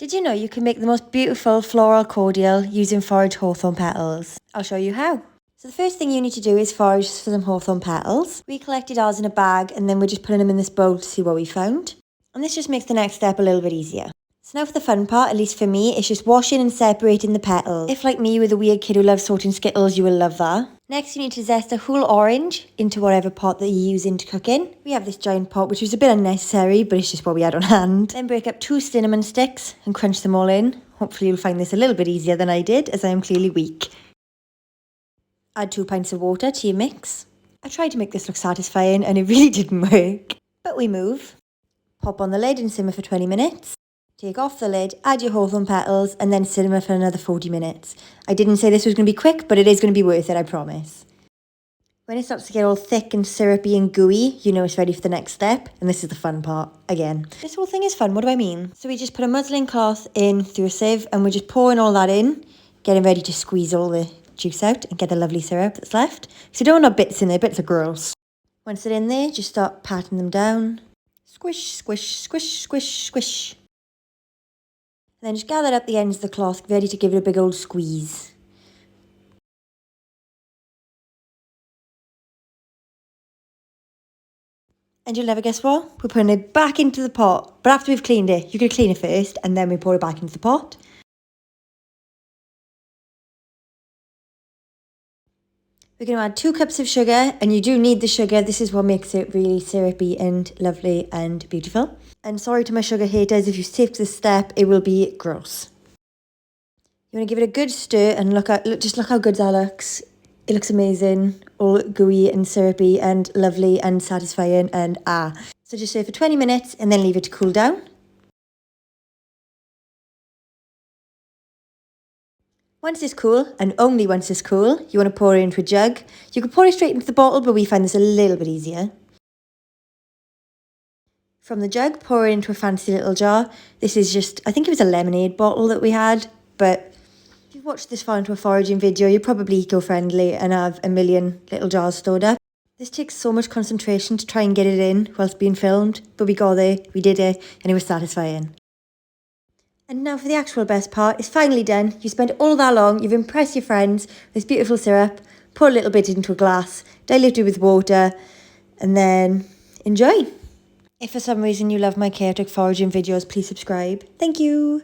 Did you know you can make the most beautiful floral cordial using foraged hawthorn petals? I'll show you how. So the first thing you need to do is forage for some hawthorn petals. We collected ours in a bag and then we're just putting them in this bowl to see what we found. And this just makes the next step a little bit easier. So now for the fun part, at least for me, it's just washing and separating the petals. If like me, you were the weird kid who loves sorting Skittles, you will love that. Next, you need to zest a whole orange into whatever pot that you're using to cook in. We have this giant pot, which was a bit unnecessary, but it's just what we had on hand. Then break up 2 cinnamon sticks and crunch them all in. Hopefully you'll find this a little bit easier than I did, as I am clearly weak. Add 2 pints of water to your mix. I tried to make this look satisfying and it really didn't work. But we move. Pop on the lid and simmer for 20 minutes. Take off the lid, add your hawthorn petals, and then simmer for another 40 minutes. I didn't say this was going to be quick, but it is going to be worth it, I promise. When it starts to get all thick and syrupy and gooey, you know it's ready for the next step, and this is the fun part, again. This whole thing is fun, what do I mean? So we just put a muslin cloth in through a sieve, and we're just pouring all that in, getting ready to squeeze all the juice out and get the lovely syrup that's left. So you don't want no bits in there, bits are gross. Once they're in there, just start patting them down. Squish, squish, squish, squish, squish. And then just gather up the ends of the cloth, ready to give it a big old squeeze. And you'll never guess what? We're putting it back into the pot. But after we've cleaned it, you could clean it first and then we pour it back into the pot. We're going to add 2 cups of sugar, and you do need the sugar. This is what makes it really syrupy and lovely and beautiful. And sorry to my sugar haters, if you skip this step, it will be gross. You want to give it a good stir and just look how good that looks. It looks amazing, all gooey and syrupy and lovely and satisfying and So just stir for 20 minutes and then leave it to cool down. Once it's cool, and only once it's cool, you want to pour it into a jug. You could pour it straight into the bottle, but we find this a little bit easier. From the jug, pour it into a fancy little jar. This is just, I think it was a lemonade bottle that we had, but if you've watched this far into a foraging video, you're probably eco-friendly and have a million little jars stored up. This takes so much concentration to try and get it in whilst being filmed, but we got there, we did it, and it was satisfying. And now for the actual best part, it's finally done. You spent all that long, you've impressed your friends with this beautiful syrup, pour a little bit into a glass, dilute it with water, and then enjoy. If for some reason you love my chaotic foraging videos, please subscribe. Thank you.